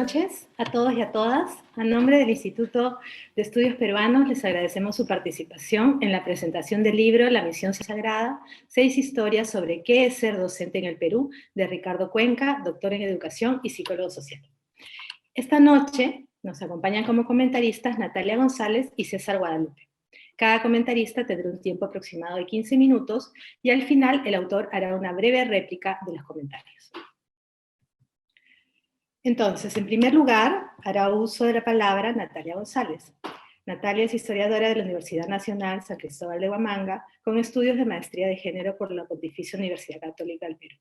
noches a todos y a todas. A nombre del Instituto de Estudios Peruanos les agradecemos su participación en la presentación del libro La Misión Sagrada, 6 historias sobre qué es ser docente en el Perú, de Ricardo Cuenca, doctor en Educación y psicólogo social. Esta noche nos acompañan como comentaristas Natalia González y César Guadalupe. Cada comentarista tendrá un tiempo aproximado de 15 minutos y al final el autor hará una breve réplica de los comentarios. Entonces, en primer lugar, hará uso de la palabra Natalia González. Natalia es historiadora de la Universidad Nacional San Cristóbal de Huamanga, con estudios de maestría de género por la Pontificia Universidad Católica del Perú.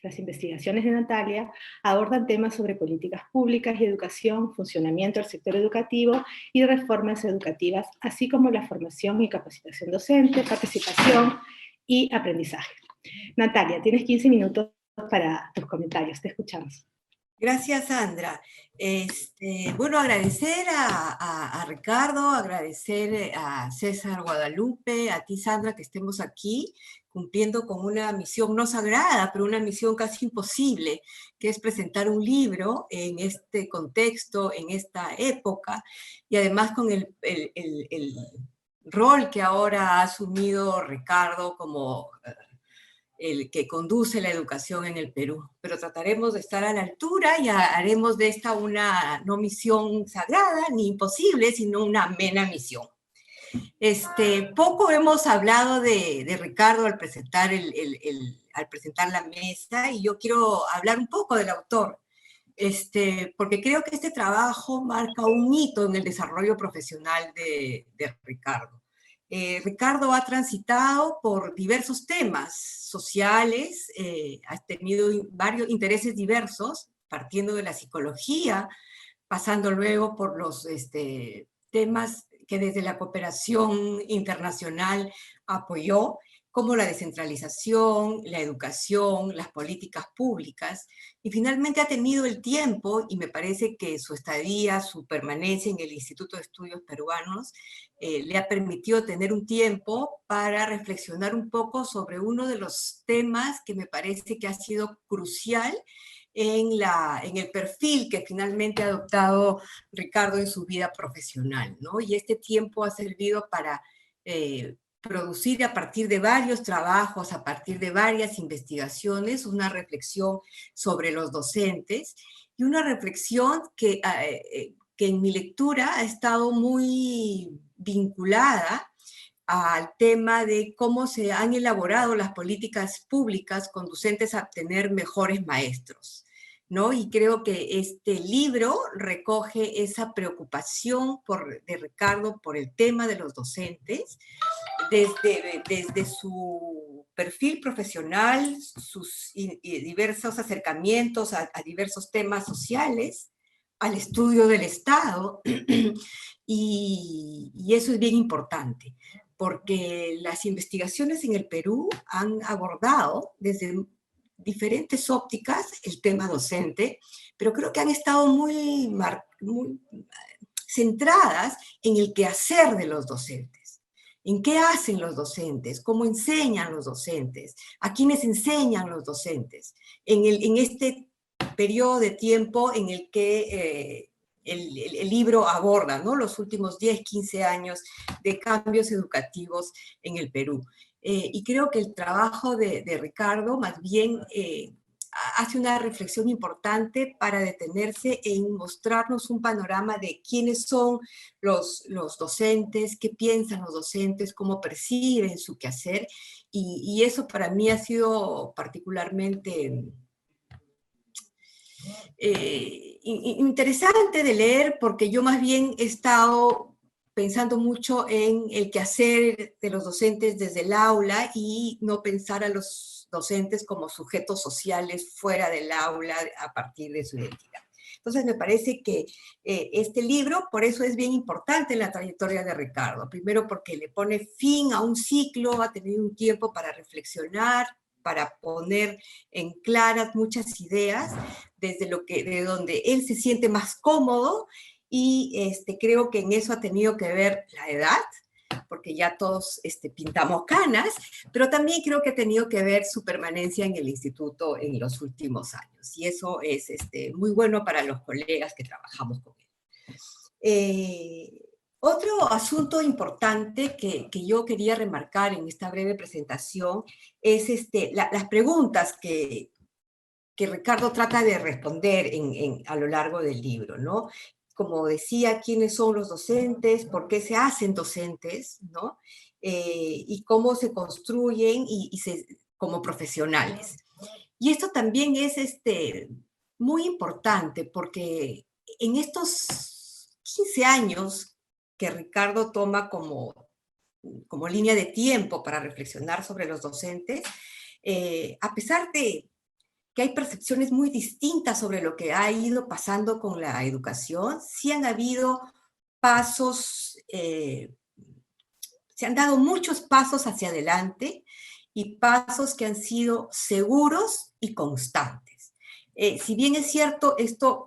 Las investigaciones de Natalia abordan temas sobre políticas públicas y educación, funcionamiento del sector educativo y reformas educativas, así como la formación y capacitación docente, participación y aprendizaje. Natalia, tienes 15 minutos para tus comentarios. Te escuchamos. Gracias, Sandra. Bueno, agradecer a Ricardo, agradecer a César Guadalupe, a ti, Sandra, que estemos aquí cumpliendo con una misión no sagrada, pero una misión casi imposible, que es presentar un libro en este contexto, en esta época, y además con el rol que ahora ha asumido Ricardo como el que conduce la educación en el Perú. Pero trataremos de estar a la altura y haremos de esta una no misión sagrada ni imposible, sino una amena misión. Poco hemos hablado de Ricardo al presentar, al presentar la mesa, y yo quiero hablar un poco del autor, porque creo que este trabajo marca un hito en el desarrollo profesional de Ricardo. Ricardo ha transitado por diversos temas sociales, ha tenido varios intereses diversos, partiendo de la psicología, pasando luego por los temas que desde la cooperación internacional apoyó, como la descentralización, la educación, las políticas públicas, y finalmente ha tenido el tiempo, y me parece que su estadía, su permanencia en el Instituto de Estudios Peruanos, le ha permitido tener un tiempo para reflexionar un poco sobre uno de los temas que me parece que ha sido crucial en el perfil que finalmente ha adoptado Ricardo en su vida profesional, ¿no? Y este tiempo ha servido para producir a partir de varios trabajos, a partir de varias investigaciones, una reflexión sobre los docentes, y una reflexión que en mi lectura ha estado muy vinculada al tema de cómo se han elaborado las políticas públicas conducentes a obtener mejores maestros, ¿no? Y creo que este libro recoge esa preocupación de Ricardo por el tema de los docentes, desde su perfil profesional, sus diversos acercamientos a diversos temas sociales, al estudio del Estado, y eso es bien importante, porque las investigaciones en el Perú han abordado desde diferentes ópticas el tema docente, pero creo que han estado muy centradas en el quehacer de los docentes. ¿En qué hacen los docentes? ¿Cómo enseñan los docentes? ¿A quiénes enseñan los docentes? En este periodo de tiempo en el que el libro aborda, ¿no?, los últimos 10, 15 años de cambios educativos en el Perú. Y creo que el trabajo de Ricardo más bien hace una reflexión importante para detenerse en mostrarnos un panorama de quiénes son los docentes, qué piensan los docentes, cómo perciben su quehacer, y eso para mí ha sido particularmente interesante de leer, porque yo más bien he estado pensando mucho en el quehacer de los docentes desde el aula y no pensar a los docentes como sujetos sociales fuera del aula a partir de su identidad. Entonces me parece que este libro, por eso es bien importante en la trayectoria de Ricardo. Primero porque le pone fin a un ciclo, ha tenido un tiempo para reflexionar, para poner en claras muchas ideas de donde él se siente más cómodo, y creo que en eso ha tenido que ver la edad, porque ya todos pintamos canas, pero también creo que ha tenido que ver su permanencia en el instituto en los últimos años, y eso es muy bueno para los colegas que trabajamos con él. Otro asunto importante que yo quería remarcar en esta breve presentación es las preguntas que Ricardo trata de responder a lo largo del libro, ¿no? Como decía, ¿quiénes son los docentes? ¿Por qué se hacen docentes? ¿No? Y cómo se construyen como profesionales. Y esto también es muy importante porque en estos 15 años que Ricardo toma como línea de tiempo para reflexionar sobre los docentes, a pesar de que hay percepciones muy distintas sobre lo que ha ido pasando con la educación, sí han habido pasos, se han dado muchos pasos hacia adelante y pasos que han sido seguros y constantes. Si bien es cierto, esto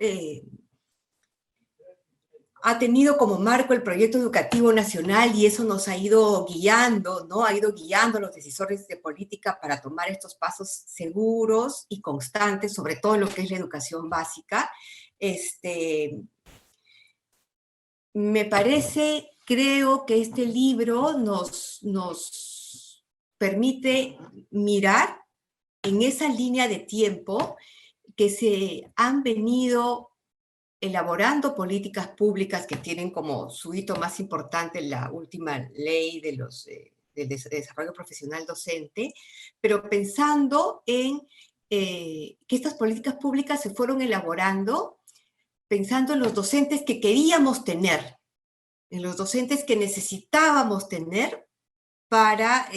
ha tenido como marco el proyecto educativo nacional y eso nos ha ido guiando, ¿no? Ha ido guiando a los decisores de política para tomar estos pasos seguros y constantes, sobre todo en lo que es la educación básica. Me parece, creo que este libro nos permite mirar en esa línea de tiempo que se han venido elaborando políticas públicas que tienen como su hito más importante la última ley del desarrollo profesional docente, pero pensando en que estas políticas públicas se fueron elaborando pensando en los docentes que queríamos tener, en los docentes que necesitábamos tener para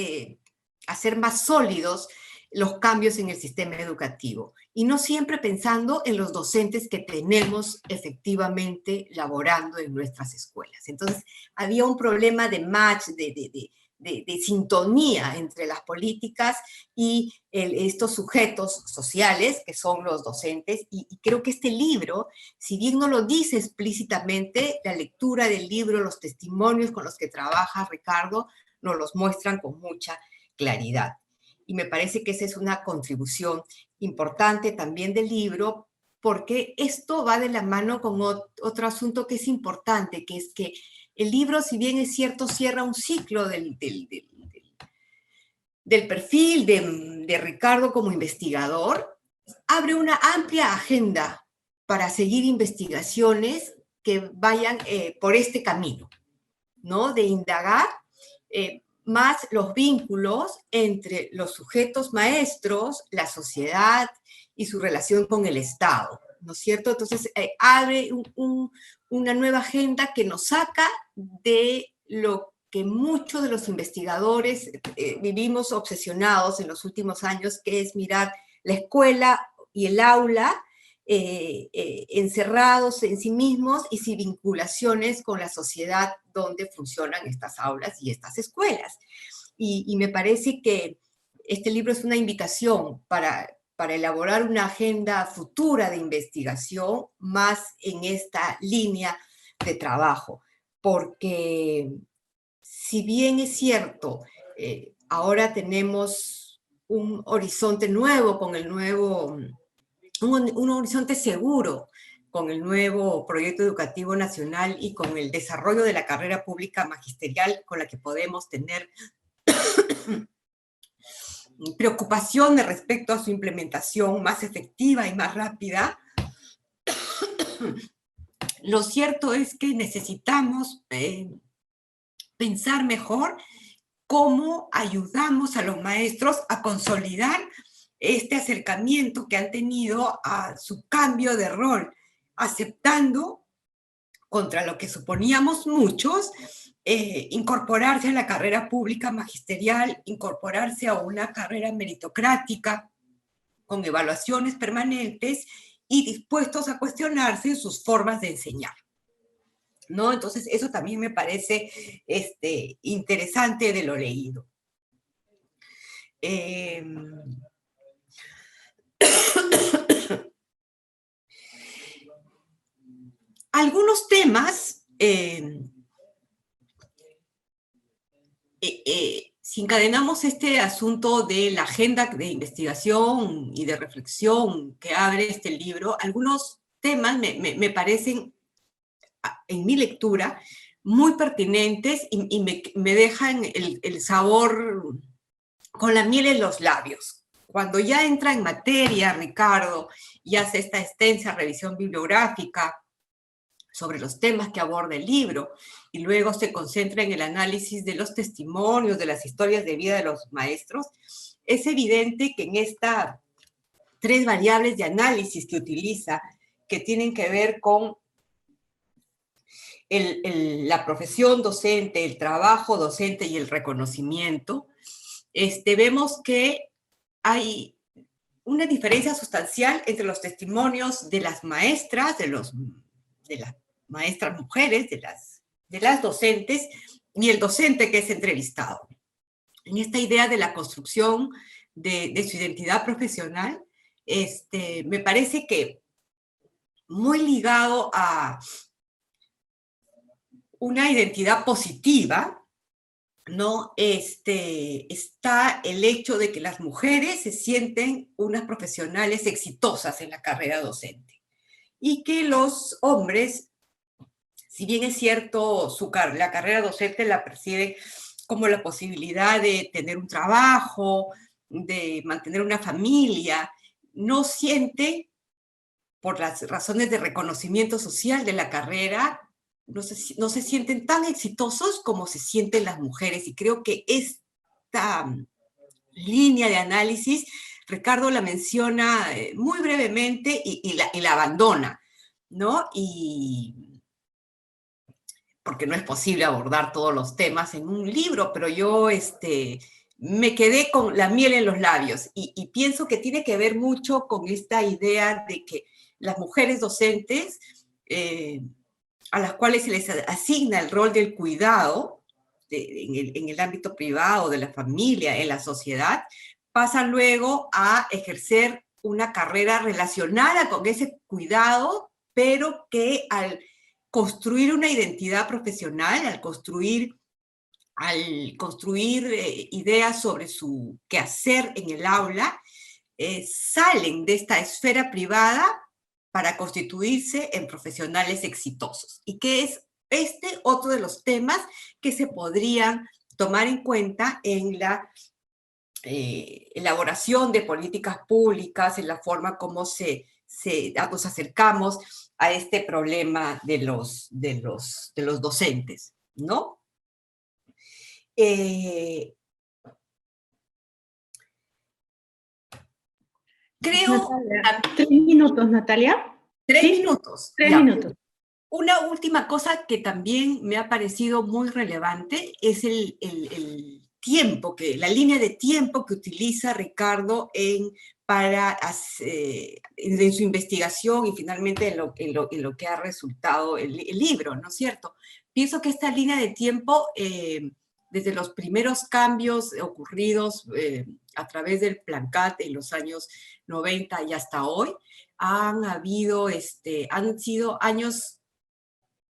hacer más sólidos los cambios en el sistema educativo. Y no siempre pensando en los docentes que tenemos efectivamente laborando en nuestras escuelas. Entonces, había un problema de match, de sintonía entre las políticas y estos sujetos sociales que son los docentes. Y creo que este libro, si bien no lo dice explícitamente, la lectura del libro, los testimonios con los que trabaja Ricardo, nos los muestran con mucha claridad. Y me parece que esa es una contribución importante también del libro, porque esto va de la mano con otro asunto que es importante, que es que el libro, si bien es cierto, cierra un ciclo del perfil de Ricardo como investigador, abre una amplia agenda para seguir investigaciones que vayan por este camino, ¿no? De indagar más los vínculos entre los sujetos maestros, la sociedad y su relación con el Estado, ¿no es cierto? Entonces, abre una nueva agenda que nos saca de lo que muchos de los investigadores vivimos obsesionados en los últimos años, que es mirar la escuela y el aula encerrados en sí mismos y sin vinculaciones con la sociedad donde funcionan estas aulas y estas escuelas. Y me parece que este libro es una invitación para elaborar una agenda futura de investigación más en esta línea de trabajo, porque si bien es cierto, ahora tenemos un horizonte nuevo con el nuevo... Un horizonte seguro con el nuevo proyecto educativo nacional y con el desarrollo de la carrera pública magisterial con la que podemos tener preocupaciones respecto a su implementación más efectiva y más rápida. Lo cierto es que necesitamos pensar mejor cómo ayudamos a los maestros a consolidar este acercamiento que han tenido a su cambio de rol, aceptando, contra lo que suponíamos muchos, incorporarse a la carrera pública magisterial, incorporarse a una carrera meritocrática con evaluaciones permanentes y dispuestos a cuestionarse sus formas de enseñar, ¿no? Entonces, eso también me parece interesante de lo leído. Algunos temas si encadenamos este asunto de la agenda de investigación y de reflexión que abre este libro, algunos temas me parecen, en mi lectura, muy pertinentes y me dejan el sabor con la miel en los labios. Cuando ya entra en materia, Ricardo, y hace esta extensa revisión bibliográfica sobre los temas que aborda el libro, y luego se concentra en el análisis de los testimonios, de las historias de vida de los maestros, es evidente que en estas 3 variables de análisis que utiliza, que tienen que ver con la profesión docente, el trabajo docente y el reconocimiento, vemos que hay una diferencia sustancial entre los testimonios de las maestras, de las maestras mujeres, de las docentes, y el docente que es entrevistado. En esta idea de la construcción de su identidad profesional, me parece que muy ligado a una identidad positiva, ¿no? Está el hecho de que las mujeres se sienten unas profesionales exitosas en la carrera docente y que los hombres, si bien es cierto, la carrera docente la perciben como la posibilidad de tener un trabajo, de mantener una familia, no siente, por las razones de reconocimiento social de la carrera, no se sienten tan exitosos como se sienten las mujeres. Y creo que esta línea de análisis, Ricardo la menciona muy brevemente y la abandona, ¿no? Porque no es posible abordar todos los temas en un libro, pero yo me quedé con la miel en los labios y pienso que tiene que ver mucho con esta idea de que las mujeres docentes, a las cuales se les asigna el rol del cuidado en el ámbito privado, de la familia, en la sociedad, pasan luego a ejercer una carrera relacionada con ese cuidado, pero que al construir una identidad profesional, al construir ideas sobre su quehacer en el aula, salen de esta esfera privada para constituirse en profesionales exitosos. Y que es otro de los temas que se podrían tomar en cuenta en la elaboración de políticas públicas, en la forma como nos acercamos a este problema de los docentes, ¿no? Creo... Natalia, 3 minutos, Natalia. 3 ¿Sí? minutos. 3 ya. minutos. Una última cosa que también me ha parecido muy relevante es el tiempo, la línea de tiempo que utiliza Ricardo en su investigación y finalmente en lo que ha resultado el libro, ¿no es cierto? Pienso que esta línea de tiempo, desde los primeros cambios ocurridos a través del Plancat en los años 90 y hasta hoy, han sido años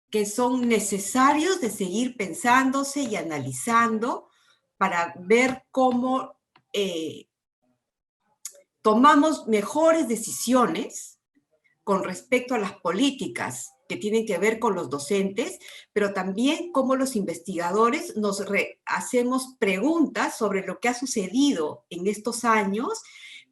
que son necesarios de seguir pensándose y analizando para ver cómo tomamos mejores decisiones con respecto a las políticas que tienen que ver con los docentes, pero también cómo los investigadores nos hacemos preguntas sobre lo que ha sucedido en estos años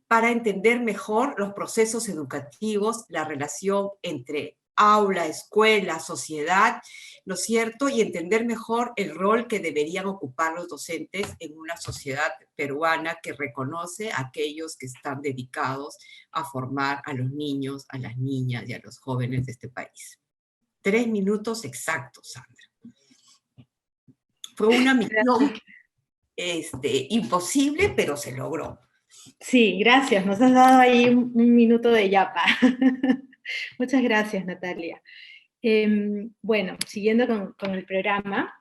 para entender mejor los procesos educativos, la relación entre aula, escuela, sociedad, ¿no es cierto? Y entender mejor el rol que deberían ocupar los docentes en una sociedad peruana que reconoce a aquellos que están dedicados a formar a los niños, a las niñas y a los jóvenes de este país. 3 minutos exactos, Sandra. Fue una misión imposible, pero se logró. Sí, gracias. Nos has dado ahí un minuto de yapa. Muchas gracias, Natalia. Bueno, siguiendo con el programa,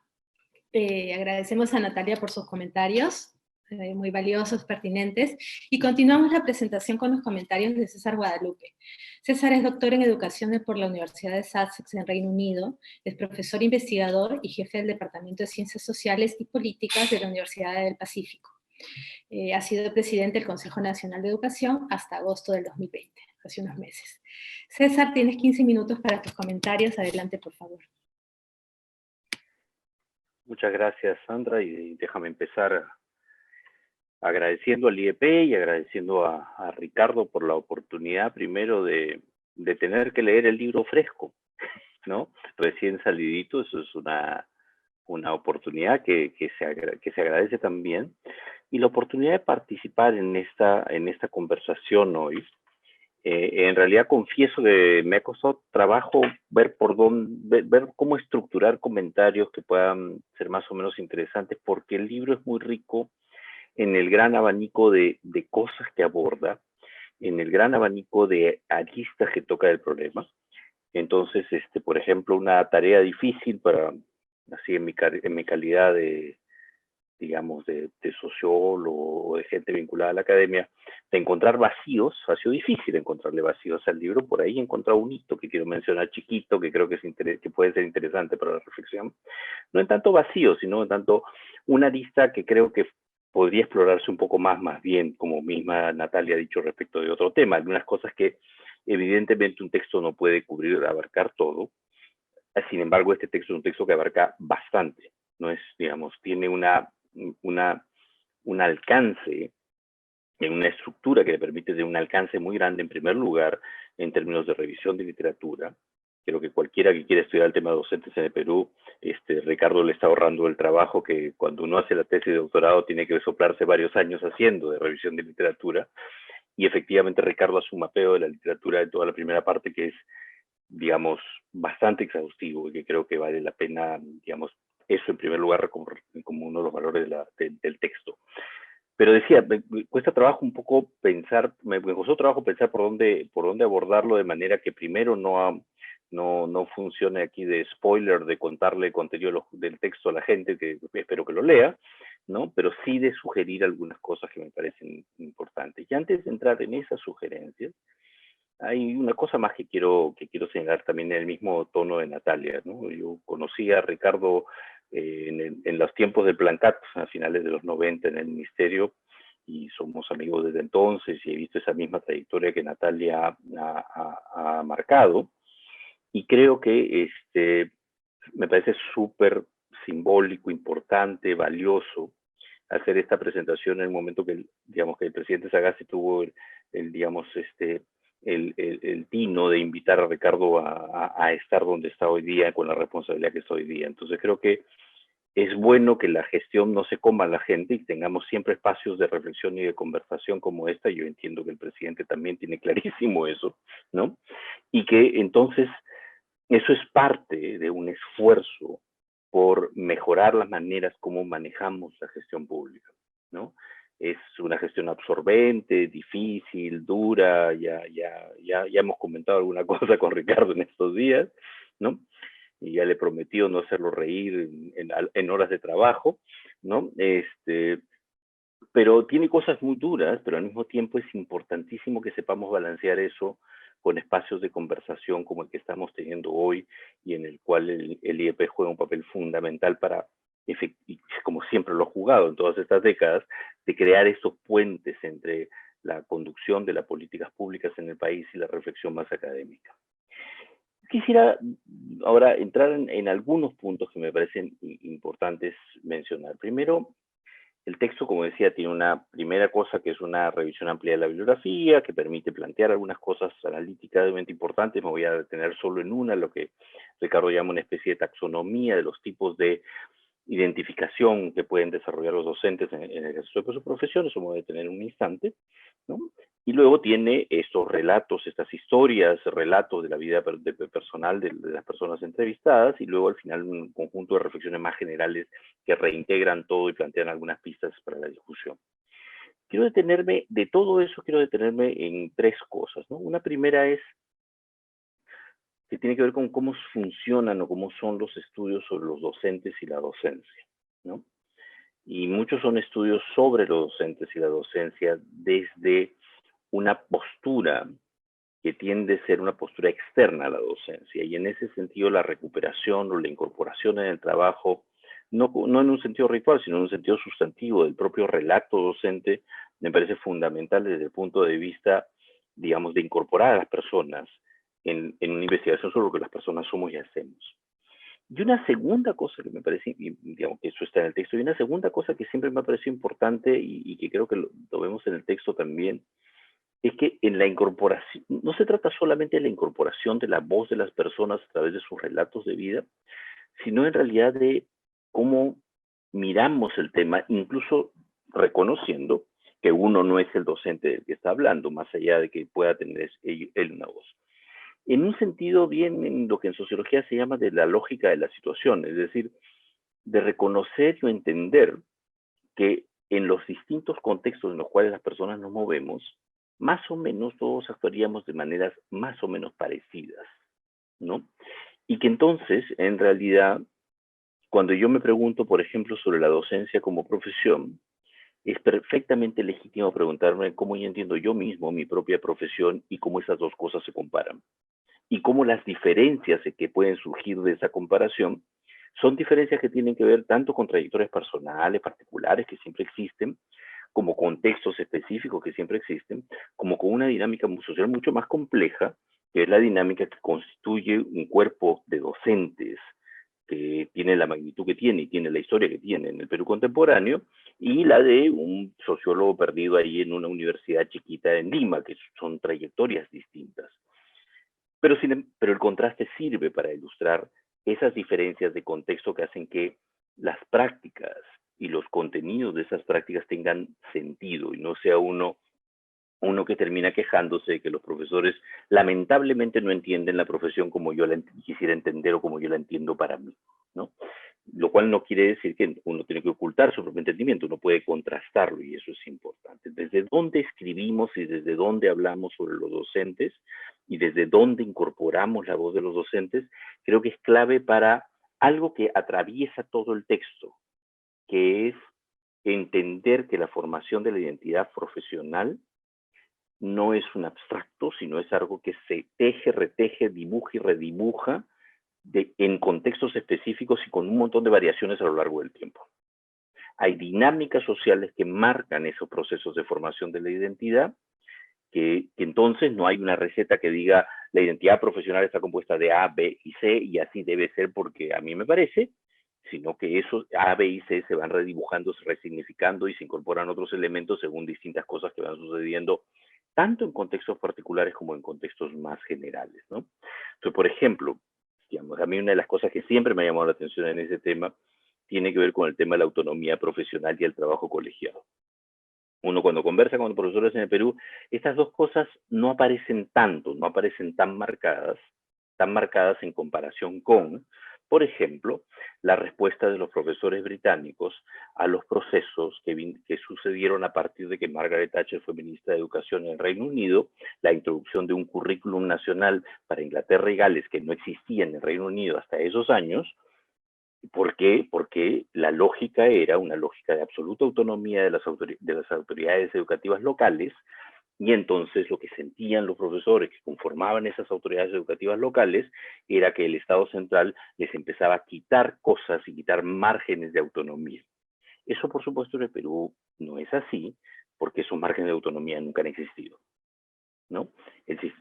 agradecemos a Natalia por sus comentarios. muy valiosos, pertinentes, y continuamos la presentación con los comentarios de César Guadalupe. César es doctor en educación por la Universidad de Sussex en Reino Unido, es profesor investigador y jefe del Departamento de Ciencias Sociales y Políticas de la Universidad del Pacífico. Ha sido presidente del Consejo Nacional de Educación hasta agosto del 2020, hace unos meses. César, tienes 15 minutos para tus comentarios. Adelante, por favor. Muchas gracias, Sandra, y déjame empezar agradeciendo al IEP y agradeciendo a Ricardo por la oportunidad primero de tener que leer el libro fresco, ¿no? Recién salidito, eso es una oportunidad que se agradece también, y la oportunidad de participar en esta conversación hoy. En realidad confieso que me ha costado trabajo ver ver cómo estructurar comentarios que puedan ser más o menos interesantes, porque el libro es muy rico en el gran abanico de cosas que aborda, en el gran abanico de aristas que toca el problema. Entonces, por ejemplo, una tarea difícil así en mi calidad de, digamos, de sociólogo o de gente vinculada a la academia, de encontrar vacíos. Ha sido difícil encontrarle vacíos al libro. Por ahí he encontrado un hito que quiero mencionar chiquito, que creo que puede ser interesante para la reflexión. No en tanto vacío, sino en tanto una lista que creo que podría explorarse un poco más bien, como misma Natalia ha dicho respecto de otro tema. Algunas cosas que evidentemente un texto no puede cubrir, abarcar todo. Sin embargo, este texto es un texto que abarca bastante. No es, digamos, tiene un alcance, en una estructura que le permite tener un alcance muy grande, en primer lugar, en términos de revisión de literatura. Creo que cualquiera que quiera estudiar el tema de docentes en el Perú, Ricardo le está ahorrando el trabajo que cuando uno hace la tesis de doctorado tiene que soplarse varios años haciendo de revisión de literatura. Y efectivamente Ricardo hace un mapeo de la literatura de toda la primera parte que es, digamos, bastante exhaustivo y que creo que vale la pena, digamos, eso en primer lugar como uno de los valores del texto. Pero decía, me cuesta trabajo un poco pensar, me costó trabajo pensar por dónde abordarlo de manera que primero no funcione aquí de spoiler, de contarle contenido del texto a la gente, que espero que lo lea, ¿no? Pero sí de sugerir algunas cosas que me parecen importantes. Y antes de entrar en esas sugerencias, hay una cosa más que quiero señalar también en el mismo tono de Natalia, ¿no? Yo conocí a Ricardo en los tiempos del Plan CAT, a finales de los 90 en el Ministerio, y somos amigos desde entonces, y he visto esa misma trayectoria que Natalia ha marcado, y creo que me parece súper simbólico, importante, valioso, hacer esta presentación en el momento que, digamos, que el presidente Sagasti tuvo digamos, el tino de invitar a Ricardo a estar donde está hoy día, con la responsabilidad que está hoy día. Entonces creo que es bueno que la gestión no se coma a la gente y tengamos siempre espacios de reflexión y de conversación como esta. Yo entiendo que el presidente también tiene clarísimo eso, ¿no? Y que entonces eso es parte de un esfuerzo por mejorar las maneras como manejamos la gestión pública, ¿no? Es una gestión absorbente, difícil, dura, ya hemos comentado alguna cosa con Ricardo en estos días, ¿no? Y ya le he prometido no hacerlo reír en horas de trabajo, ¿no? Pero tiene cosas muy duras, pero al mismo tiempo es importantísimo que sepamos balancear eso con espacios de conversación como el que estamos teniendo hoy y en el cual el IEP juega un papel fundamental para, como siempre lo ha jugado en todas estas décadas, de crear estos puentes entre la conducción de las políticas públicas en el país y la reflexión más académica. Quisiera ahora entrar en algunos puntos que me parecen importantes mencionar. Primero, el texto, como decía, tiene una primera cosa que es una revisión amplia de la bibliografía, que permite plantear algunas cosas analíticamente importantes. Me voy a detener solo en una, lo que Ricardo llama una especie de taxonomía de los tipos de identificación que pueden desarrollar los docentes en el ejercicio de su profesión. Eso me voy a detener en un instante, ¿no? Y luego tiene estos relatos, estas historias, relatos de la vida personal de las personas entrevistadas, y luego al final un conjunto de reflexiones más generales que reintegran todo y plantean algunas pistas para la discusión. De todo eso quiero detenerme en tres cosas, ¿no? Una primera es que tiene que ver con cómo funcionan o cómo son los estudios sobre los docentes y la docencia, ¿no? Y muchos son estudios sobre los docentes y la docencia desde una postura que tiende a ser una postura externa a la docencia. Y en ese sentido la recuperación o la incorporación en el trabajo, no en un sentido ritual, sino en un sentido sustantivo del propio relato docente, me parece fundamental desde el punto de vista, digamos, de incorporar a las personas en una investigación sobre lo que las personas somos y hacemos. Y una segunda cosa que me parece, digamos que eso está en el texto, y una segunda cosa que siempre me ha parecido importante y que creo que lo vemos en el texto también, es que en la incorporación, no se trata solamente de la incorporación de la voz de las personas a través de sus relatos de vida, sino en realidad de cómo miramos el tema, incluso reconociendo que uno no es el docente del que está hablando, más allá de que pueda tener él una voz. En un sentido bien en lo que en sociología se llama de la lógica de la situación, es decir, de reconocer y entender que en los distintos contextos en los cuales las personas nos movemos, más o menos todos actuaríamos de maneras más o menos parecidas, ¿no? Y que entonces, en realidad, cuando yo me pregunto, por ejemplo, sobre la docencia como profesión, es perfectamente legítimo preguntarme cómo yo entiendo yo mismo mi propia profesión y cómo esas dos cosas se comparan. Y cómo las diferencias que pueden surgir de esa comparación son diferencias que tienen que ver tanto con trayectorias personales, particulares, que siempre existen, como contextos específicos que siempre existen, como con una dinámica social mucho más compleja, que es la dinámica que constituye un cuerpo de docentes que tiene la magnitud que tiene y tiene la historia que tiene en el Perú contemporáneo, y la de un sociólogo perdido ahí en una universidad chiquita en Lima, que son trayectorias distintas. Pero el contraste sirve para ilustrar esas diferencias de contexto que hacen que las prácticas y los contenidos de esas prácticas tengan sentido y no sea uno que termina quejándose de que los profesores lamentablemente no entienden la profesión como yo la quisiera entender o como yo la entiendo para mí, ¿no? Lo cual no quiere decir que uno tiene que ocultar su propio entendimiento, uno puede contrastarlo y eso es importante. Desde dónde escribimos y desde dónde hablamos sobre los docentes y desde dónde incorporamos la voz de los docentes, creo que es clave para algo que atraviesa todo el texto, que es entender que la formación de la identidad profesional no es un abstracto, sino es algo que se teje, reteje, dibuja y redibuja en contextos específicos y con un montón de variaciones a lo largo del tiempo. Hay dinámicas sociales que marcan esos procesos de formación de la identidad, que entonces no hay una receta que diga la identidad profesional está compuesta de A, B y C y así debe ser porque a mí me parece, sino que esos A, B y C se van redibujando, resignificando y se incorporan otros elementos según distintas cosas que van sucediendo, tanto en contextos particulares como en contextos más generales, ¿no? Entonces, por ejemplo, digamos, a mí una de las cosas que siempre me ha llamado la atención en ese tema tiene que ver con el tema de la autonomía profesional y el trabajo colegiado. Uno cuando conversa con los profesores en el Perú, estas dos cosas no aparecen tanto, no aparecen tan marcadas en comparación con, por ejemplo, la respuesta de los profesores británicos a los procesos que sucedieron a partir de que Margaret Thatcher fue ministra de Educación en el Reino Unido, la introducción de un currículum nacional para Inglaterra y Gales que no existía en el Reino Unido hasta esos años. ¿Por qué? Porque la lógica era una lógica de absoluta autonomía de las autoridades educativas locales, y entonces lo que sentían los profesores que conformaban esas autoridades educativas locales era que el Estado central les empezaba a quitar cosas y quitar márgenes de autonomía. Eso, por supuesto, en el Perú no es así, porque esos márgenes de autonomía nunca han existido, ¿no?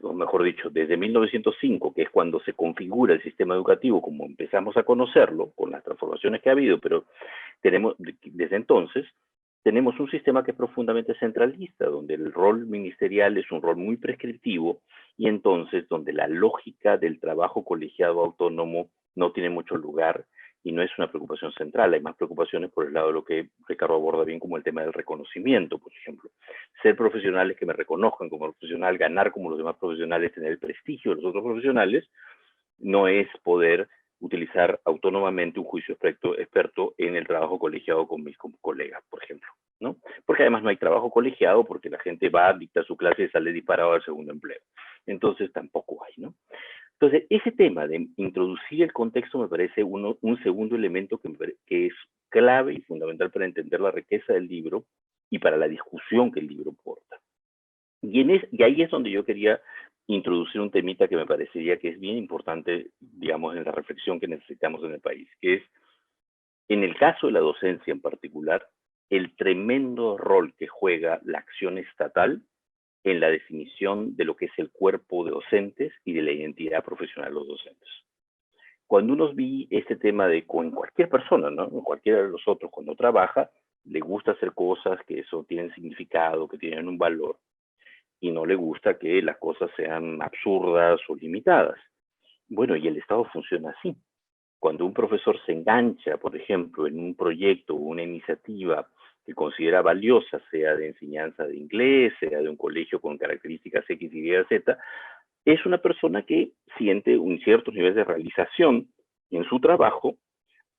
O mejor dicho, desde 1905, que es cuando se configura el sistema educativo como empezamos a conocerlo, con las transformaciones que ha habido, pero desde entonces tenemos un sistema que es profundamente centralista, donde el rol ministerial es un rol muy prescriptivo y entonces donde la lógica del trabajo colegiado autónomo no tiene mucho lugar y no es una preocupación central. Hay más preocupaciones por el lado de lo que Ricardo aborda bien, como el tema del reconocimiento, por ejemplo. Ser profesionales que me reconozcan como profesional, ganar como los demás profesionales, tener el prestigio de los otros profesionales, no es poder utilizar autónomamente un juicio experto en el trabajo colegiado con mis colegas, por ejemplo, ¿no? Porque además no hay trabajo colegiado porque la gente va, dicta su clase y sale disparado al segundo empleo. Entonces tampoco hay, ¿no? Entonces, ese tema de introducir el contexto me parece un segundo elemento que es clave y fundamental para entender la riqueza del libro y para la discusión que el libro porta. Y ahí es donde yo quería introducir un temita que me parecería que es bien importante, digamos, en la reflexión que necesitamos en el país, que es, en el caso de la docencia en particular, el tremendo rol que juega la acción estatal en la definición de lo que es el cuerpo de docentes y de la identidad profesional de los docentes. Cuando uno ve este tema de con cualquier persona, ¿no? En cualquiera de los otros, cuando trabaja, le gusta hacer cosas que eso tienen significado, que tienen un valor, y no le gusta que las cosas sean absurdas o limitadas. Bueno, y el Estado funciona así. Cuando un profesor se engancha, por ejemplo, en un proyecto o una iniciativa que considera valiosa, sea de enseñanza de inglés, sea de un colegio con características X, Y, Z, es una persona que siente un cierto nivel de realización en su trabajo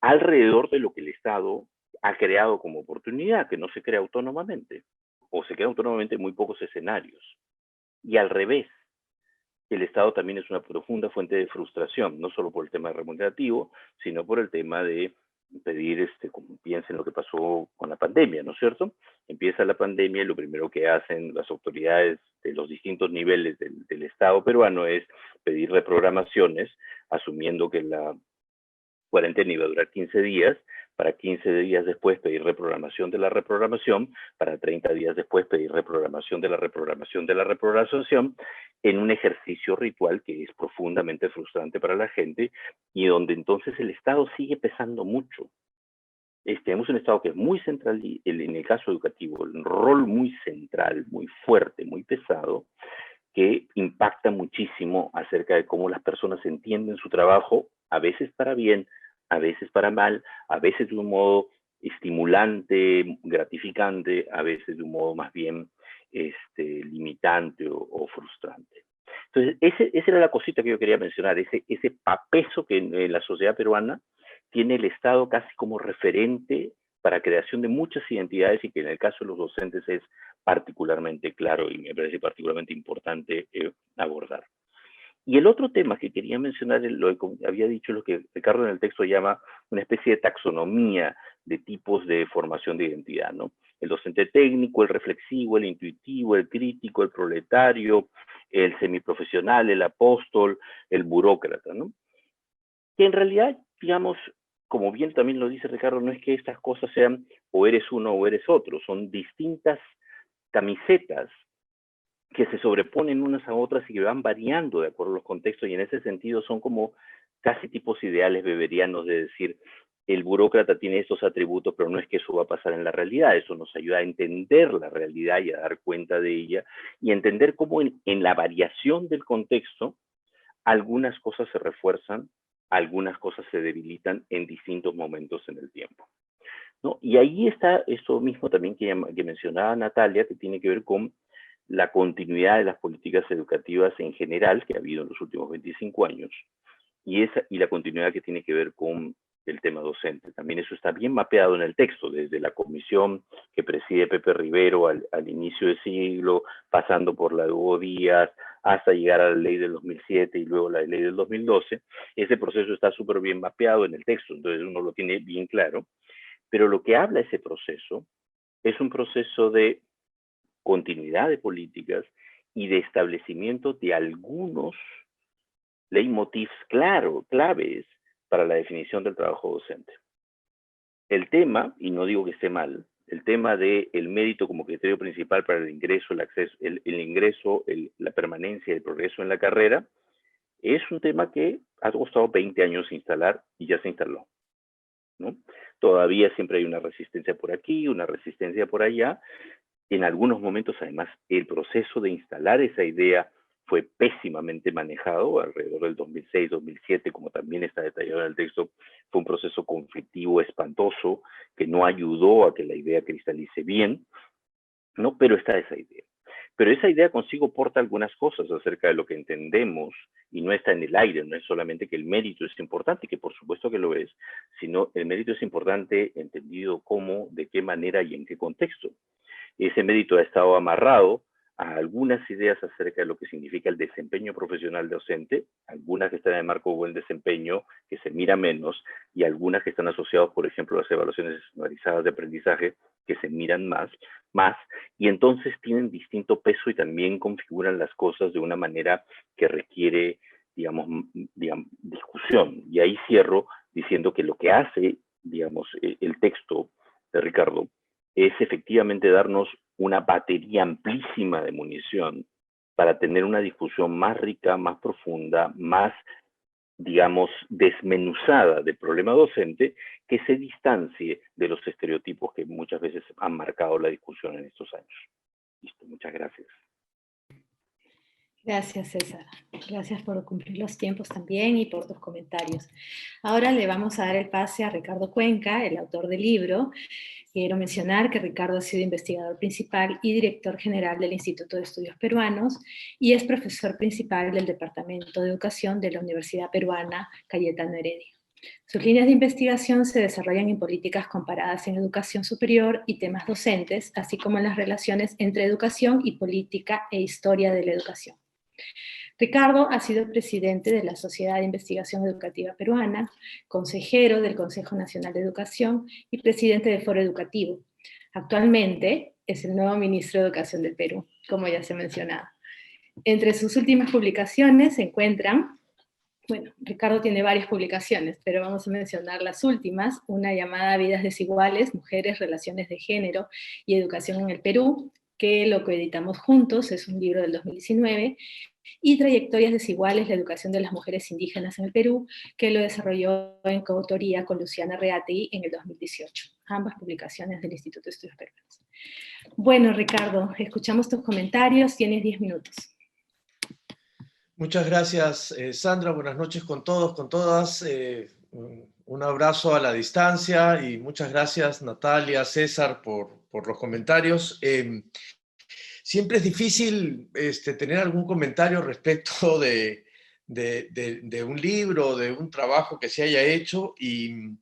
alrededor de lo que el Estado ha creado como oportunidad, que no se crea autónomamente, o se crea autónomamente en muy pocos escenarios. Y al revés, el Estado también es una profunda fuente de frustración, no solo por el tema remunerativo, sino por el tema de pedir, como piensen lo que pasó con la pandemia, ¿no es cierto? Empieza la pandemia y lo primero que hacen las autoridades de los distintos niveles del Estado peruano es pedir reprogramaciones, asumiendo que la cuarentena iba a durar 15 días, para 15 días después pedir reprogramación de la reprogramación, para 30 días después pedir reprogramación de la reprogramación de la reprogramación, en un ejercicio ritual que es profundamente frustrante para la gente y donde entonces el Estado sigue pesando mucho. Tenemos un Estado que es muy central, en el caso educativo, un rol muy central, muy fuerte, muy pesado, que impacta muchísimo acerca de cómo las personas entienden su trabajo, a veces para bien, a veces para mal, a veces de un modo estimulante, gratificante, a veces de un modo más bien limitante o frustrante. Entonces, esa era la cosita que yo quería mencionar, ese peso que en la sociedad peruana tiene el Estado casi como referente para creación de muchas identidades y que en el caso de los docentes es particularmente claro y me parece particularmente importante abordar. Y el otro tema que quería mencionar, lo que había dicho, lo que Ricardo en el texto llama una especie de taxonomía de tipos de formación de identidad, ¿no? El docente técnico, el reflexivo, el intuitivo, el crítico, el proletario, el semiprofesional, el apóstol, el burócrata, ¿no? Que en realidad, digamos, como bien también lo dice Ricardo, no es que estas cosas sean o eres uno o eres otro, son distintas camisetas que se sobreponen unas a otras y que van variando de acuerdo a los contextos y en ese sentido son como casi tipos ideales beberianos de decir el burócrata tiene estos atributos, pero no es que eso va a pasar en la realidad, eso nos ayuda a entender la realidad y a dar cuenta de ella y a entender cómo en la variación del contexto algunas cosas se refuerzan, algunas cosas se debilitan en distintos momentos en el tiempo, ¿no? Y ahí está esto mismo también que mencionaba Natalia, que tiene que ver con la continuidad de las políticas educativas en general que ha habido en los últimos 25 años y la continuidad que tiene que ver con el tema docente. También eso está bien mapeado en el texto, desde la comisión que preside Pepe Rivero al inicio del siglo, pasando por la de Hugo Díaz, hasta llegar a la ley del 2007 y luego la ley del 2012. Ese proceso está súper bien mapeado en el texto, entonces uno lo tiene bien claro. Pero lo que habla ese proceso es un proceso de continuidad de políticas y de establecimiento de algunos leitmotivs claves para la definición del trabajo docente. El tema, y no digo que esté mal, el tema del mérito como criterio principal para el ingreso, el acceso, el ingreso, la permanencia y el progreso en la carrera, es un tema que ha costado 20 años instalar y ya se instaló, ¿no? Todavía siempre hay una resistencia por aquí, una resistencia por allá. En algunos momentos, además, el proceso de instalar esa idea fue pésimamente manejado alrededor del 2006-2007, como también está detallado en el texto. Fue un proceso conflictivo espantoso que no ayudó a que la idea cristalice bien, ¿no? Pero está esa idea. Pero esa idea consigo porta algunas cosas acerca de lo que entendemos y no está en el aire, no es solamente que el mérito es importante, que por supuesto que lo es, sino el mérito es importante entendido cómo, de qué manera y en qué contexto. Ese mérito ha estado amarrado a algunas ideas acerca de lo que significa el desempeño profesional docente, algunas que están en el marco de buen desempeño, que se mira menos, y algunas que están asociadas, por ejemplo, a las evaluaciones estandarizadas de aprendizaje, que se miran más, y entonces tienen distinto peso y también configuran las cosas de una manera que requiere, digamos, discusión. Y ahí cierro diciendo que lo que hace, digamos, el texto de Ricardo es efectivamente darnos una batería amplísima de munición para tener una discusión más rica, más profunda, más, digamos, desmenuzada del problema docente, que se distancie de los estereotipos que muchas veces han marcado la discusión en estos años. Listo, muchas gracias. Gracias, César. Gracias por cumplir los tiempos también y por tus comentarios. Ahora le vamos a dar el pase a Ricardo Cuenca, el autor del libro. Quiero mencionar que Ricardo ha sido investigador principal y director general del Instituto de Estudios Peruanos y es profesor principal del Departamento de Educación de la Universidad Peruana Cayetano Heredia. Sus líneas de investigación se desarrollan en políticas comparadas en educación superior y temas docentes, así como en las relaciones entre educación y política e historia de la educación. Ricardo ha sido presidente de la Sociedad de Investigación Educativa Peruana, consejero del Consejo Nacional de Educación y presidente del Foro Educativo. Actualmente es el nuevo ministro de Educación del Perú, como ya se mencionaba. Entre sus últimas publicaciones se encuentran, bueno, Ricardo tiene varias publicaciones, pero vamos a mencionar las últimas, una llamada Vidas Desiguales, Mujeres, Relaciones de Género y Educación en el Perú, que lo coeditamos juntos, es un libro del 2019, y Trayectorias Desiguales, la educación de las mujeres indígenas en el Perú, que lo desarrolló en coautoría con Luciana Reategui en el 2018, ambas publicaciones del Instituto de Estudios Peruanos. Bueno, Ricardo, escuchamos tus comentarios, tienes 10 minutos. Muchas gracias, Sandra, buenas noches con todos, con todas. Un abrazo a la distancia y muchas gracias, Natalia, César, por los comentarios. Siempre es difícil tener algún comentario respecto de un libro, de un trabajo que se haya hecho y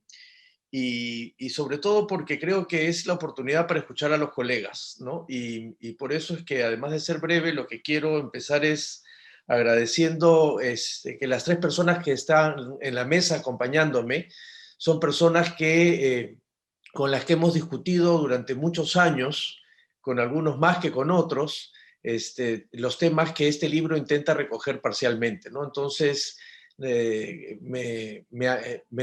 sobre todo porque creo que es la oportunidad para escuchar a los colegas, ¿no? Y por eso es que, además de ser breve, lo que quiero empezar es agradeciendo que las tres personas que están en la mesa acompañándome son personas con las que hemos discutido durante muchos años, con algunos más que con otros, los temas que este libro intenta recoger parcialmente, ¿no? Entonces, me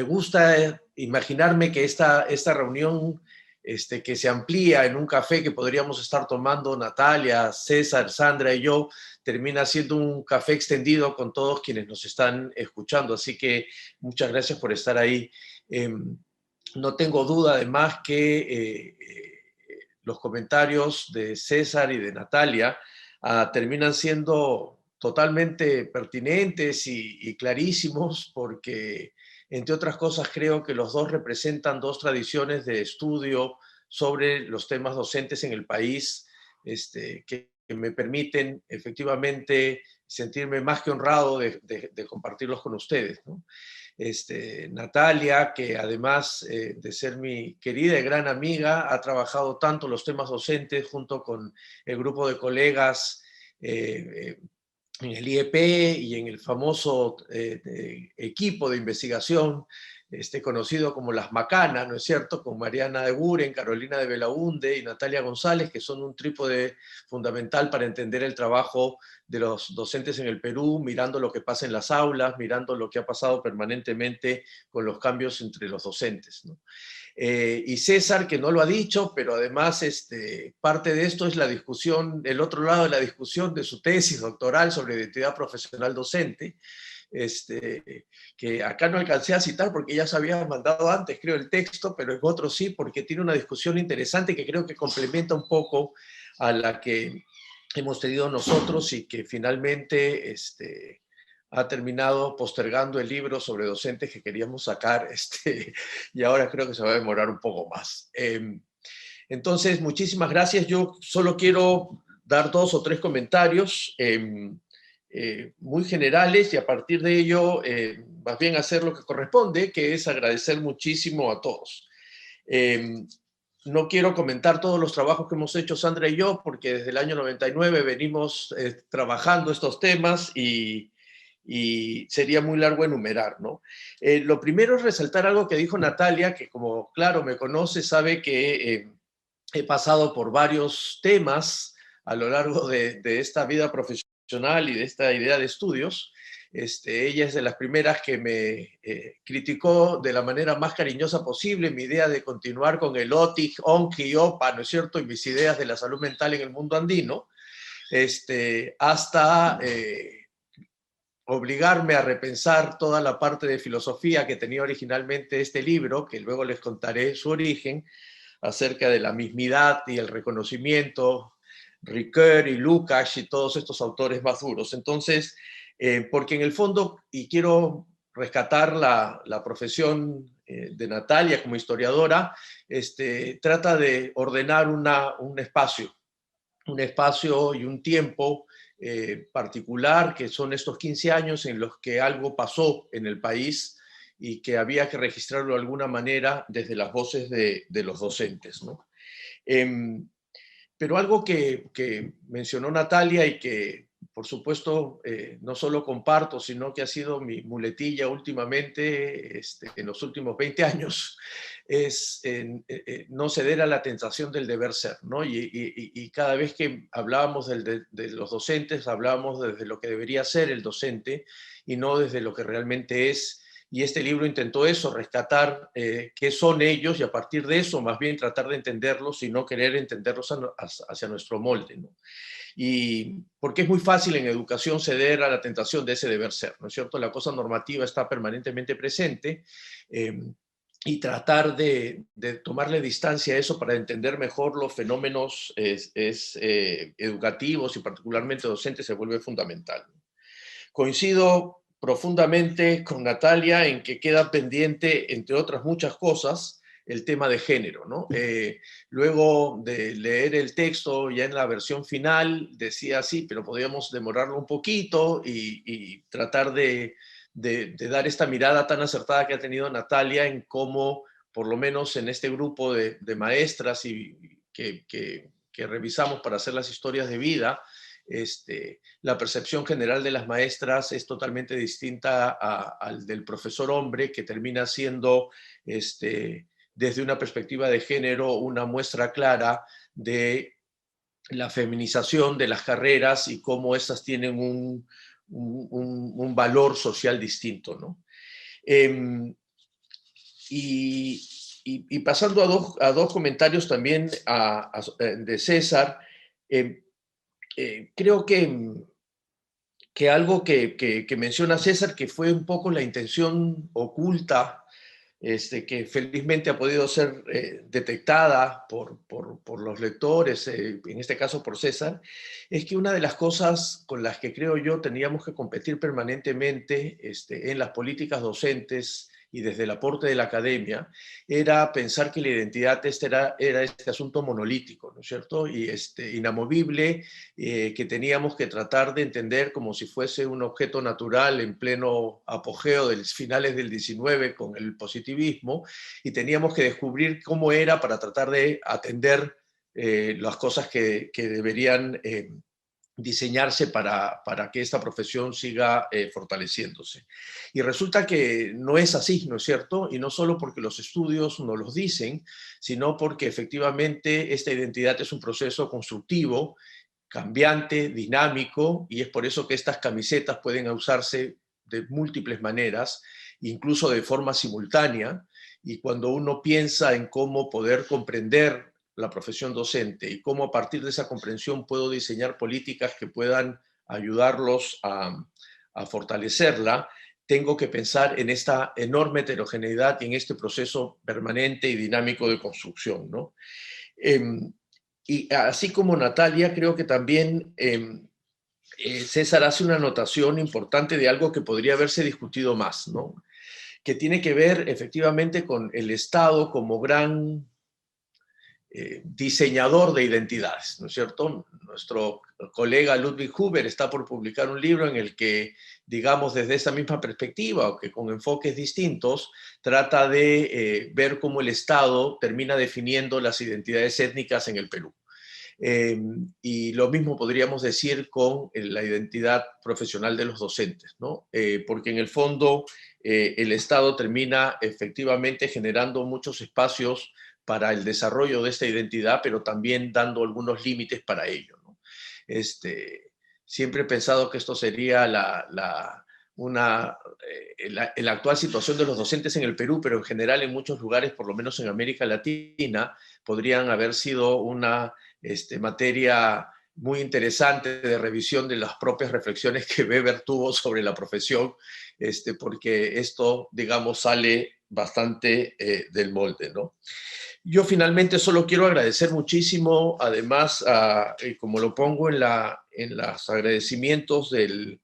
gusta imaginarme que esta reunión que se amplía en un café que podríamos estar tomando Natalia, César, Sandra y yo, termina siendo un café extendido con todos quienes nos están escuchando. Así que muchas gracias por estar ahí. No tengo duda, además, que los comentarios de César y de Natalia terminan siendo totalmente pertinentes y clarísimos, porque, entre otras cosas, creo que los dos representan dos tradiciones de estudio sobre los temas docentes en el país, que me permiten efectivamente sentirme más que honrado de compartirlos con ustedes, ¿no? Natalia, que además de ser mi querida y gran amiga, ha trabajado tanto los temas docentes junto con el grupo de colegas en el IEP y en el famoso equipo de investigación conocido como las Macanas, ¿no es cierto?, con Mariana de Buren, Carolina de Belaunde y Natalia González, que son un trípode fundamental para entender el trabajo de los docentes en el Perú, mirando lo que pasa en las aulas, mirando lo que ha pasado permanentemente con los cambios entre los docentes, ¿no? Y César, que no lo ha dicho, pero además parte de esto es la discusión, el otro lado de la discusión de su tesis doctoral sobre identidad profesional docente, que acá no alcancé a citar porque ya se había mandado antes, creo, el texto, pero en otro sí, porque tiene una discusión interesante que creo que complementa un poco a la que hemos tenido nosotros y que finalmente ha terminado postergando el libro sobre docentes que queríamos sacar, y ahora creo que se va a demorar un poco más. Entonces, muchísimas gracias. Yo solo quiero dar 2 o 3 comentarios muy generales y a partir de ello más bien hacer lo que corresponde, que es agradecer muchísimo a todos. no quiero comentar todos los trabajos que hemos hecho Sandra y yo, porque desde el año 99 venimos trabajando estos temas y sería muy largo enumerar, ¿no? Lo primero es resaltar algo que dijo Natalia, que como claro me conoce, sabe que he pasado por varios temas a lo largo de esta vida profesional y de esta idea de estudios. Ella es de las primeras que me criticó de la manera más cariñosa posible mi idea de continuar con el OTIC, ONCI, OPA, ¿no es cierto?, y mis ideas de la salud mental en el mundo andino, hasta obligarme a repensar toda la parte de filosofía que tenía originalmente este libro, que luego les contaré su origen, acerca de la mismidad y el reconocimiento, Ricoeur y Lukács y todos estos autores más duros. Entonces, porque en el fondo, y quiero rescatar la profesión de Natalia como historiadora, trata de ordenar un espacio y un tiempo particular, que son estos 15 años en los que algo pasó en el país y que había que registrarlo de alguna manera desde las voces de los docentes, ¿no? Pero algo que mencionó Natalia y que, por supuesto, no solo comparto, sino que ha sido mi muletilla últimamente, en los últimos 20 años, es no ceder a la tentación del deber ser, ¿no? Y cada vez que hablábamos de los docentes, hablábamos desde lo que debería ser el docente y no desde lo que realmente es. Y este libro intentó eso, rescatar qué son ellos y a partir de eso más bien tratar de entenderlos y no querer entenderlos hacia nuestro molde, ¿no? Y porque es muy fácil en educación ceder a la tentación de ese deber ser, ¿no es cierto? La cosa normativa está permanentemente presente y tratar de tomarle distancia a eso para entender mejor los fenómenos educativos y particularmente docentes se vuelve fundamental. Coincido profundamente con Natalia en que queda pendiente, entre otras muchas cosas, el tema de género, ¿no? Luego de leer el texto ya en la versión final, decía sí, pero podríamos demorarlo un poquito y tratar de dar esta mirada tan acertada que ha tenido Natalia en cómo, por lo menos en este grupo de maestras que revisamos para hacer las historias de vida, la percepción general de las maestras es totalmente distinta al del profesor hombre, que termina siendo, desde una perspectiva de género, una muestra clara de la feminización de las carreras y cómo estas tienen un valor social distinto, ¿no? Y pasando a dos comentarios también de César, creo que algo que menciona César, que fue un poco la intención oculta, que felizmente ha podido ser detectada por los lectores, en este caso por César, es que una de las cosas con las que creo yo teníamos que competir permanentemente en las políticas docentes y desde el aporte de la academia, era pensar que la identidad era este asunto monolítico, ¿no es cierto? Y inamovible, que teníamos que tratar de entender como si fuese un objeto natural en pleno apogeo de los finales del 19 con el positivismo, y teníamos que descubrir cómo era para tratar de atender las cosas que deberían diseñarse para que esta profesión siga fortaleciéndose. Y resulta que no es así, ¿no es cierto? Y no solo porque los estudios nos los dicen, sino porque efectivamente esta identidad es un proceso constructivo, cambiante, dinámico, y es por eso que estas camisetas pueden usarse de múltiples maneras, incluso de forma simultánea, y cuando uno piensa en cómo poder comprender la profesión docente y cómo a partir de esa comprensión puedo diseñar políticas que puedan ayudarlos a fortalecerla, tengo que pensar en esta enorme heterogeneidad y en este proceso permanente y dinámico de construcción, ¿no? Y así como Natalia, creo que también César hace una anotación importante de algo que podría haberse discutido más, ¿no? Que tiene que ver efectivamente con el Estado como gran diseñador de identidades, ¿no es cierto? Nuestro colega Ludwig Huber está por publicar un libro en el que, digamos, desde esa misma perspectiva, aunque con enfoques distintos, trata de ver cómo el Estado termina definiendo las identidades étnicas en el Perú. Y lo mismo podríamos decir con la identidad profesional de los docentes, ¿no? Porque en el fondo el Estado termina efectivamente generando muchos espacios para el desarrollo de esta identidad, pero también dando algunos límites para ello, ¿no? Siempre he pensado que esto sería la actual situación de los docentes en el Perú, pero en general en muchos lugares, por lo menos en América Latina, podrían haber sido una materia muy interesante de revisión de las propias reflexiones que Weber tuvo sobre la profesión, porque esto, digamos, sale bastante del molde, ¿no? Yo finalmente solo quiero agradecer muchísimo, además, como lo pongo en los agradecimientos del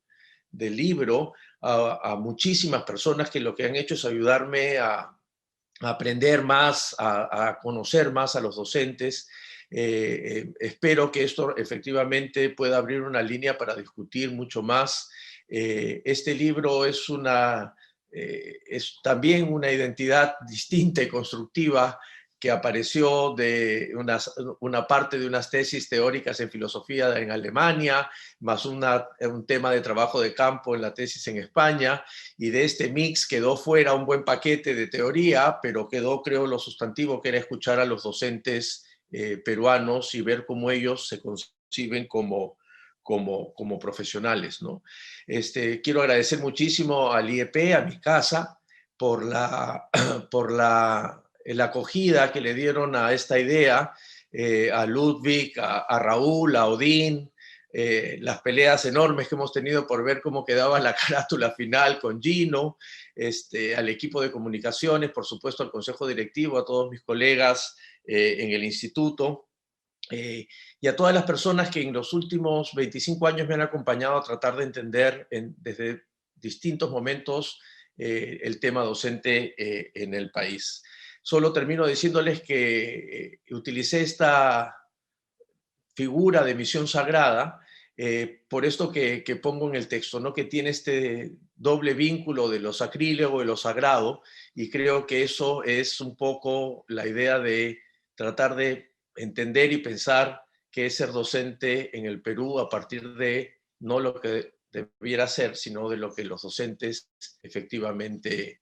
libro, a muchísimas personas que lo que han hecho es ayudarme a aprender más, a conocer más a los docentes. Espero que esto efectivamente pueda abrir una línea para discutir mucho más. Este libro es también una identidad distinta y constructiva que apareció de una parte de unas tesis teóricas en filosofía en Alemania, más un tema de trabajo de campo en la tesis en España, y de este mix quedó fuera un buen paquete de teoría, pero quedó, creo, lo sustantivo, que era escuchar a los docentes peruanos y ver cómo ellos se conciben como profesionales, ¿no? Quiero agradecer muchísimo al IEP, a mi casa, por la acogida que le dieron a esta idea, a Ludwig, a Raúl, a Odín, las peleas enormes que hemos tenido por ver cómo quedaba la carátula final con Gino, al equipo de comunicaciones, por supuesto al consejo directivo, a todos mis colegas en el instituto, y a todas las personas que en los últimos 25 años me han acompañado a tratar de entender desde distintos momentos el tema docente en el país. Solo termino diciéndoles que utilicé esta figura de misión sagrada por esto que pongo en el texto, ¿no? Que tiene este doble vínculo de lo sacrílego y lo sagrado, y creo que eso es un poco la idea de tratar de entender y pensar qué es ser docente en el Perú a partir de no lo que debiera ser, sino de lo que los docentes efectivamente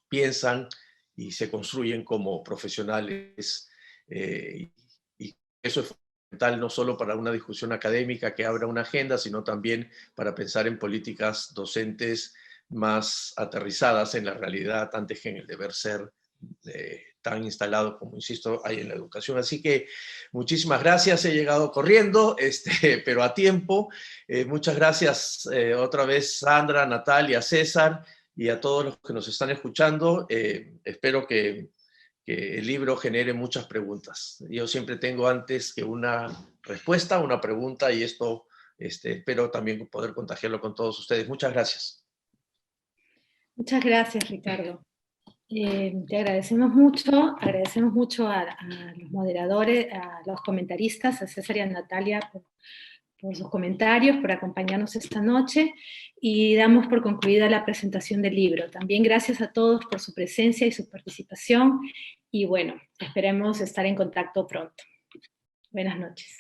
piensan y se construyen como profesionales. Y eso es fundamental no solo para una discusión académica que abra una agenda, sino también para pensar en políticas docentes más aterrizadas en la realidad antes que en el deber ser tan instalado como, insisto, hay en la educación. Así que muchísimas gracias, he llegado corriendo, pero a tiempo. Muchas gracias otra vez, Sandra, Natalia, César, y a todos los que nos están escuchando. Espero que el libro genere muchas preguntas. Yo siempre tengo antes que una respuesta, una pregunta, y esto espero también poder contagiarlo con todos ustedes. Muchas gracias. Muchas gracias, Ricardo. Te agradecemos mucho a los moderadores, a los comentaristas, a César y a Natalia por sus comentarios, por acompañarnos esta noche, y damos por concluida la presentación del libro. También gracias a todos por su presencia y su participación, y bueno, esperemos estar en contacto pronto. Buenas noches.